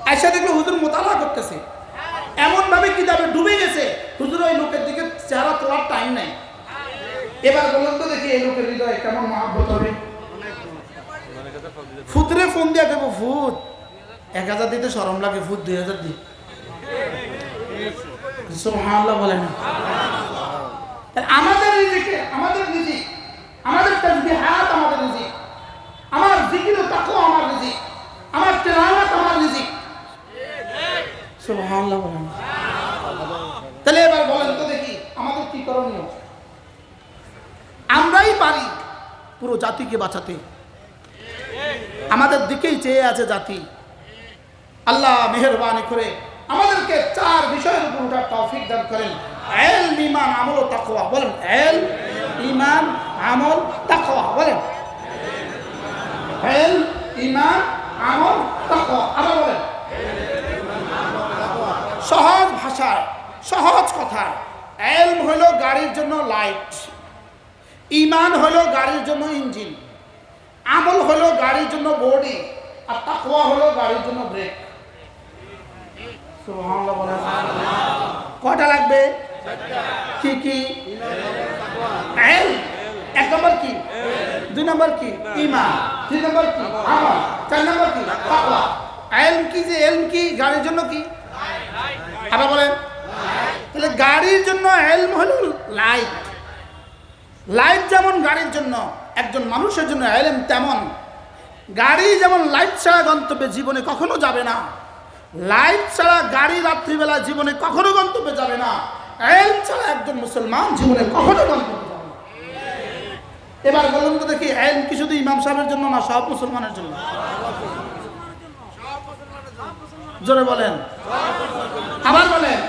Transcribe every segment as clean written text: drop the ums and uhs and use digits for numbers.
আয়সা দেখলো হুজুর মোতালা করতেছে, এমন ভাবে কিতাবে ডুবে গেছে, হুজুর ওই লোকের দিকে চেহারা তোলার টাইম নাই। এবার বলুন তো দেখি এই লোকের হৃদয়ে কেমন মহব্বত হবে। ফুতরে ফোন দিয়ে দেবো, ফুত 1000 দিতে শরম লাগে, ফুত 2000 দিই। সুবহানাল্লাহ বলেন। আমাদের রিজিকে, আমাদের রিজিক, আমাদের তাসবিহাত আমাদের রিজিক, আমার জিকির ও তাকওয়া আমার রিজিক, আমার তিলাওয়াত আমার রিজিক। সুবহানাল্লাহ বলেন। তাহলে এবার বলেন তো দেখি আমাদের কি করণীয়? আমরাই পারি পুরো জাতিকে বাঁচাতে, আমাদের দিকেই চেয়ে আছে জাতি। আল্লাহ মেহেরবানি করে আমাদেরকে 4 বিষয়ের উপর ওঠার তৌফিক দান করেন। ইলম, ঈমান, আমল ও তাকওয়া। বলেন ইলম, ঈমান, আমল, তাকওয়া। বলেন ইলম, ঈমান, আমল, তাকওয়া। আবার বলেন সহজ ভাষায়, সহজ কথায়। ইলম হলো গাড়ির জন্য লাইট, ঈমান হলো গাড়ির জন্য ইঞ্জিন, আমল হলো গাড়ির জন্য বডি, আর তাকওয়া হলো গাড়ির জন্য ব্রেক। সুবহানাল্লাহ বলেন। কয়টা লাগবে? কি কি? ইলম 1 নম্বর কি? 2 নম্বর কি? ঈমান। 3 নম্বর কি? আমল। 4 নম্বর কি? তাকওয়া। ইলম কি? যে ইলম কি গাড়ির জন্য কি? আবার বলেন। তাহলে গাড়ির জন্য ইলম হলো লাইট। লাইট যেমন গাড়ির জন্য, একজন মানুষের জন্য ইলম তেমন। গাড়ি যেমন লাইট ছাড়া গন্তব্যে জীবনে কখনো যাবে না, লাইট ছাড়া গাড়ি রাত্রিবেলা জীবনে কখনো গন্তব্যে যাবে না, ইলম ছাড়া একজন মুসলমান জীবনে কখনো গন্তব্যে যাবে না। এবার বলুন তো দেখি ইলম কি শুধু ইমাম সাহেবের জন্য না, সব মুসলমানের জন্য? জোরে বলেন। আবার বলেন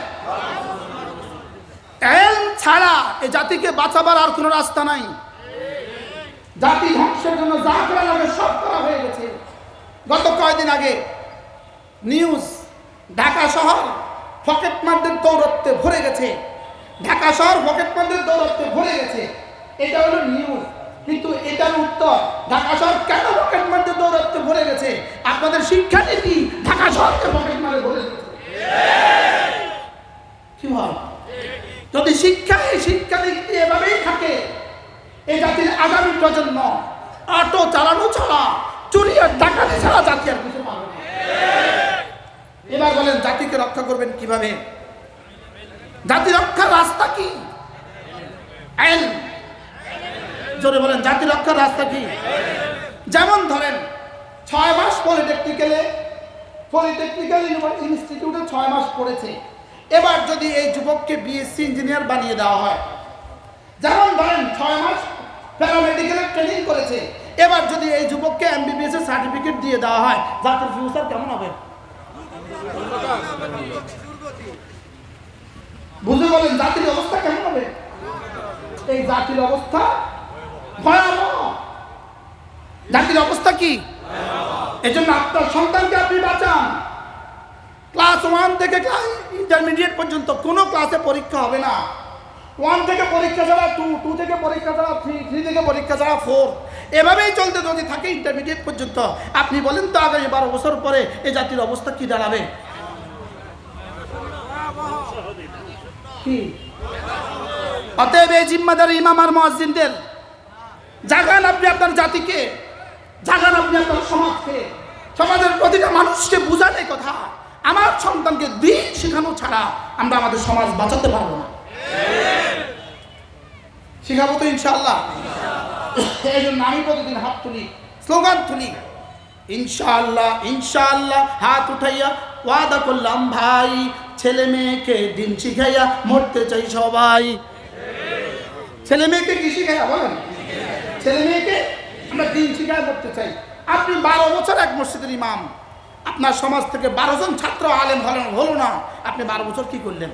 ইলম ছাড়া এই জাতিকে বাঁচাবার আর কোনো রাস্তা নাই। জাতি ধ্বংসের জন্য যা করা লাগে সব করা হয়ে গেছে। গত কয়েকদিন আগে নিউজ, ঢাকা শহর পকেটমারদের দৌরত্বে ভরে গেছে, ঢাকা শহর পকেটমারদের দৌরত্বে ভরে গেছে। এটা হলো নিউজ, কিন্তু এটার উত্তর ঢাকা শহর কেন পকেটমারদের দৌরত্বে ভরে গেছে? আপনাদের শিক্ষানীতি ঢাকা শহরকে পকেটমারে ভরে গেছে। কি হয় যদি শিক্ষানীতি এভাবেই থাকে? এই জাতির আগামী প্রজন্ম অটো চালানো ছাড়া, চুরি আর ডাকাতি ছাড়া জাতি আর কিছু পাবে না। এবার বলেন জাতিকে রক্ষা করবেন কিভাবে? জাতি রক্ষার রাস্তা কি? ইলম। জোরে বলেন জাতি রক্ষার রাস্তা কি? যেমন ধরেন 6 মাস পলিটেকনিক্যাল ইনস্টিটিউটে 6 মাস পড়েছে, এবার যদি এই যুবককে বিএসসি ইঞ্জিনিয়ার বানিয়ে দেওয়া হয়, যেমন ধরেন 6 মাস প্যারামেডিক্যালের ট্রেনিং করেছে, এবার যদি এই যুবককে এমবিবিএস এর সার্টিফিকেট দিয়ে দেওয়া হয়, জাতির ফিউচার কেমন হবে? বুঝে বলেন জাতির অবস্থা কেমন হবে? এই জাতির অবস্থা ভয়াবহ। জাতির অবস্থা কি? এজন্য আপনার সন্তানকে আপনি বাঁচান। ক্লাস 1 থেকে ইন্টারমিডিয়েট পর্যন্ত কোনো ক্লাসে পরীক্ষা হবে না। 1 থেকে পরীক্ষা ছাড়া 2, 2 থেকে পরীক্ষা ছাড়া 3, 3 থেকে পরীক্ষা ছাড়া 4, এভাবেই চলতে যদি থাকে ইন্টারমিডিয়েট পর্যন্ত। আপনি বলেন তো আগামী 12 বছর পরে এই জাতির অবস্থা কি দাঁড়াবে? অতএব এই জিম্মাদার ইমাম আর মুয়াজ্জিনদের, জাগান আপনি আপনার জাতিকে, জাগান আপনি আপনার সমাজকে, সমাজের প্রতিটা মানুষকে বুঝান এই কথা, আমার সন্তানকে দিন শেখানো ছাড়া আমরা আমাদের সমাজ বাঁচাতে পারবো না। শিখাবো তো ইনশাআল্লাহ। এই জন্য আমি প্রতিদিন হাত তুলি, স্লোগান তুলি, ইনশাআল্লাহ ইনশাআল্লাহ। হাত উঠাইয়া ওয়াদা করলাম ভাই, ছেলে মেয়েকে দিন শিখাইয়া মরতে চাই সবাই। ছেলে মেয়েকে কি শিখাইয়া? বলেন ছেলে মেয়েকে আমরা দিন শিখাইয়া মরতে চাই। আপনি 12 বছর এক মসজিদের ইমাম, আপনার সমাজ থেকে 12 জন ছাত্র আলেম হলো না, আপনি 12 বছর কি করলেন?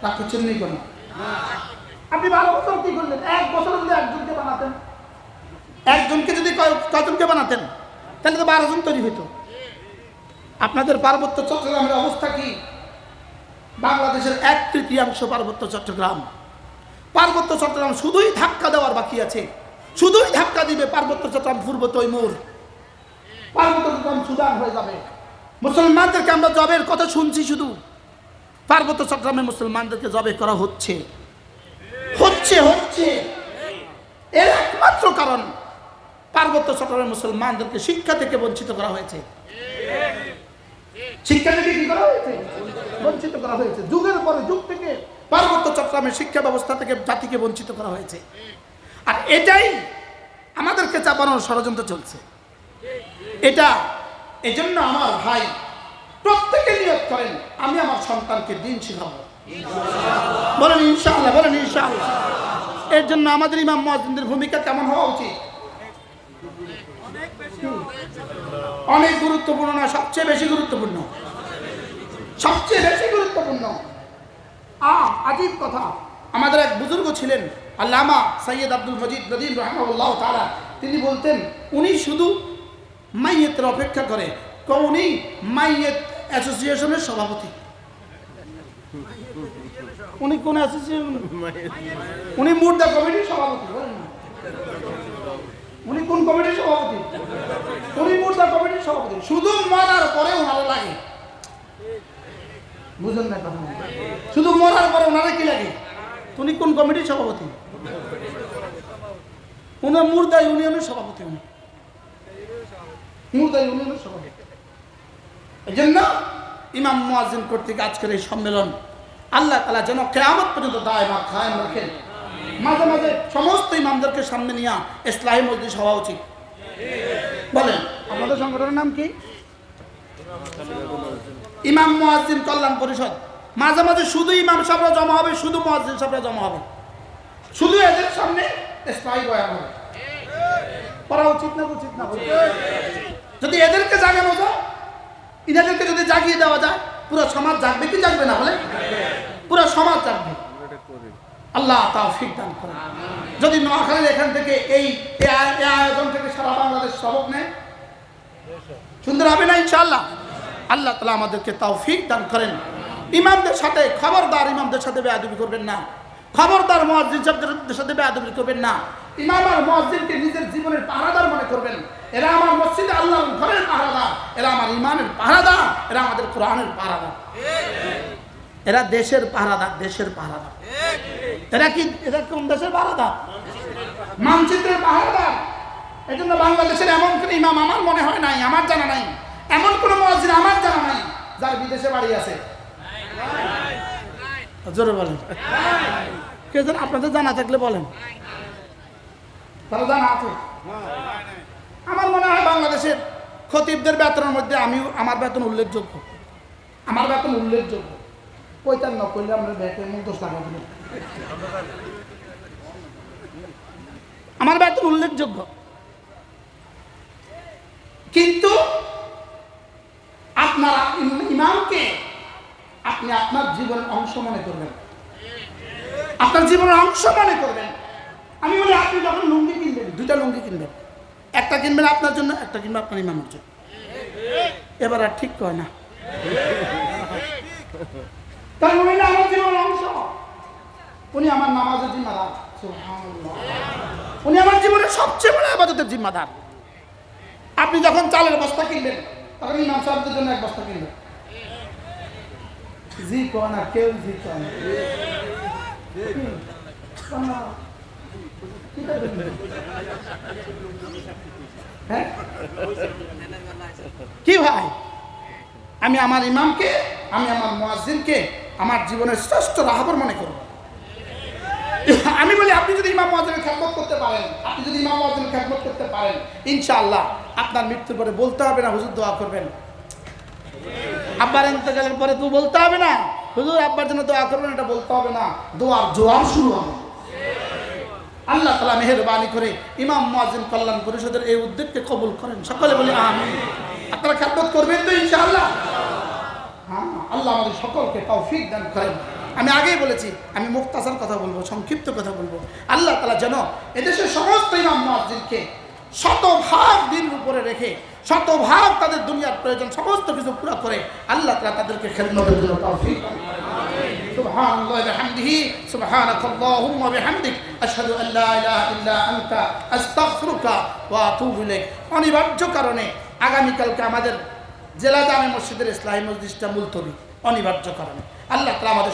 রাগ করছেন নি কেন? আপনি 12 বছর কি করলেন? 1 বছর যদি একজনকে বানাতেন, একজনকে যদি কয়জনকে বানাতেন, তাহলে তো 12 জন তৈরি হইতো। আপনাদের পার্বত্য চট্টগ্রামের অবস্থা কি? বাংলাদেশের 1/3 পার্বত্য চট্টগ্রাম। পার্বত্য চট্টগ্রাম শুধুই ধাক্কা দেওয়ার বাকি আছে, শুধুই ধাক্কা দিবে পার্বত্য চট্টগ্রাম পূর্ব তৈমুর। পার্বত্য চট্টগ্রাম সুদান হয়ে যাবে। মুসলমানদেরকে আমরা জবের কথা শুনছি, শুধু পার্বত্য চট্টগ্রামে মুসলমানদেরকে জবে করা হচ্ছে হচ্ছে হচ্ছে এর একমাত্র কারণ পার্বত্য চট্টগ্রামের মুসলমানদেরকে শিক্ষা থেকে বঞ্চিত করা হয়েছে। শিক্ষা থেকে কি করা হয়েছে? বঞ্চিত করা হয়েছে। যুগের পরে যুগ থেকে পার্বত্য চট্টগ্রামের শিক্ষা ব্যবস্থা থেকে জাতিকে বঞ্চিত করা হয়েছে। আর এটাই আমাদেরকে চাপানোর ষড়যন্ত্র চলছে। এটা এজন্য আমার ভাই প্রত্যেকে নিয়ত করেন, আমি আমার সন্তানকে দিন শিখাবো। বলেন ইনশাআল্লাহ, বলেন ইনশাআল্লাহ। এর জন্য আমাদের ইমাম মুয়াজ্জিনদের ভূমিকা কেমন হওয়া উচিত? অনেক গুরুত্বপূর্ণ না, সবচেয়ে বেশি গুরুত্বপূর্ণ, সবচেয়ে বেশি গুরুত্বপূর্ণ। আজীব কথা, আমাদের এক বুজুর্গ ছিলেন আল্লামা সৈয়দ আব্দুল মজিদ নদীম রাহমাহুল্লাহ তাআলা, তিনি বলতেন উনি শুধু মাইয়েতের অপেক্ষা করে, উনি মাইয়েত অ্যাসোসিয়েশনের সভাপতি। উনি কোন অ্যাসোসিয়েশন? উনি মুর্দা কমিটির সভাপতি। উনি কোন কমিটির সভাপতি? উনি মুর্দা কমিটির সভাপতি। শুধু মরার পরে ওনারা লাগে, বুঝলেন না কথা? শুধু মরার পরে ওনারা কি লাগে? উনি কোন কমিটির সভাপতি? উনি মুর্দা ইউনিয়নের সভাপতি। উনি মুর্দা ইউনিয়নের সভাপতি। এই জন্য ইমাম মুয়াজ্জিন কর্তৃক আজকের এই সম্মেলন আল্লাহ তাআলা যেন কিয়ামত পর্যন্ত দায়মা কায়েম রাখেন। মাঝে মাঝে সমস্ত ইমামদেরকে সামনে নিয়ে ইসলাহি মজলিস হওয়া উচিত। বলেন আপনাদের সংগঠনের নাম কি? ইমাম মুয়াজ্জিন কল্যাণ পরিষদ। মাঝে মাঝে শুধু ইমাম সাহেবরা জমা হবে, শুধু মুয়াজ্জিন সাহেবরা জমা হবে, শুধু এদের সামনে ইসলাহি বয়ান হবে। করা উচিত না? উচিত না? যদি এদেরকে জাগানো যায়, ইনাদেরকে যদি জাগিয়ে দেওয়া যায়, পুরো সমাজ জাগবে কি জাগবে না? বলে পুরো সমাজ জাগবে। আল্লাহ তৌফিক দান করেন। যদি নোয়াখালীর এখান থেকে এই আয়োজন থেকে সারা বাংলাদেশ সবক নেয়, সুন্দর হবে না ইনশাআল্লাহ? আল্লাহ তাআলা আমাদেরকে তৌফিক দান করেন। ইমামদের সাথে খবরদার, ইমামদের সাথে বেয়াদবি করবেন না। খবরদার মুয়াজ্জিন সাহেবদের সাথে বেয়াদবি করবেন না। ইমাম আর মুয়াজ্জিনকে নিজের জীবনের পাহারাদার মনে করবেন। এরা আমার মসজিদে আল্লাহর ঘরের পাহারাদার, এরা আমার ইমানের পাহারাদার, এরা আমাদের কোরআনের পাহারাদার, এরা দেশের পাহারাদার, দেশের পাহারাদার। এরা কি, এরা কোন দেশের পাহারাদার? মানচিত্রের পাহারাদার। এই জন্য বাংলাদেশের এমন কোন ইমাম আমার মনে হয় নাই, আমার জানা নাই, এমন কোন মুয়াজ্জিন আমার জানা নাই যার বিদেশে বাড়ি আছে। জোরে বলেন। কে জানেন? আপনাদের জানা থাকলে বলেন। তারা জানা আছে? আমার মনে হয় বাংলাদেশের খতিবদের বেতনের মধ্যে আমার বেতন উল্লেখযোগ্য। আমার বেতন উল্লেখযোগ্য। ৫৫ করলে আমরা ব্যাটে মুখ লাগাই দিল। আমার বেতন উল্লেখযোগ্য, কিন্তু আপনারা ইমামকে আপনি আপনার জীবনের অংশ মনে করবেন, আপনার জীবনের অংশ মনে করবেন। আমি বলি, আপনি যখন লুঙ্গি কিনবেন, দুইটা লুঙ্গি কিনবেন, একটা কিনবেন আপনার জন্য, একটা কিনবেন আপনার ইমামের জন্য। এবার আর ঠিক কয় না, তার মানে আমার জীবনের অংশ। উনি আমার নামাজের জিম্মাদার, উনি আমার জীবনের সবচেয়ে বড় ইবাদতের জিম্মাদার। আপনি যখন চালের বস্তা কিনবেন, তখন ইমাম সাহেবদের জন্য এক বস্তা কিনবেন। জি কয় না, কেউ জি কয় না। কি ভাই, আমি আমার ইমামকে, আমি আমার মুয়াজ্জিনকে আমার জীবনের শ্রেষ্ঠ রাহবার মনে করব। আমি বলি, আপনি যদি ইমাম মুয়াজ্জিনের খেদমত করতে পারেন, আপনি যদি ইমাম মুয়াজ্জিনের খেদমত করতে পারেন, ইনশাআল্লাহ আপনার মৃত্যুর পরে বলতে হবে না হুজুর দোয়া করবেন। আব্বার ইন্তেকালের পরে তো বলতে হবে না হুজুর আব্বার জন্য দোয়া করবেন, এটা বলতে হবে না। দোয়ার জোয়ার শুরু হবে। আল্লাহ তাআলা মেহেরবানি করে ইমাম মুয়াজ্জিন কল্যাণ পরিষদের এই উদ্যোগকে কবুল করেন। সকলে বলি আমিন। আপনারা খেদমত করবেন তো ইনশাআল্লাহ? হ্যাঁ, আল্লাহ আমাদের সকলকে তৌফিক দান করেন। আমি আগেই বলেছি, আমি মুখতাসার কথা বলবো, সংক্ষিপ্ত কথা বলবো। আল্লাহ তাআলা যেন এদেশের সমস্ত ইমাম মুয়াজ্জিনকে শতভাগ দিনের উপরে রেখে, শতভাগ তাদের দুনিয়ার প্রয়োজন সমস্ত কিছু পুরো করে আল্লাহ তাআলা তাদেরকে খেদমতের জন্য তৌফিক দান করেন। সুবহানাল্লাহি ওয়া বিহামদিহি, সুবহানাকাল্লাহুম্মা ওয়া বিহামদিক, আশহাদু আল্লা ইলাহা ইল্লা আনতা, আস্তাগফিরুকা ওয়া আতুবু ইলাইক। অনিবার্য কারণে আগামীকালকে আমাদের জেলা জামে মসজিদের ইসলাহী মজলিসটা মুলতবি অনিবার্য কারণে আল্লাহ তাআলা আমাদের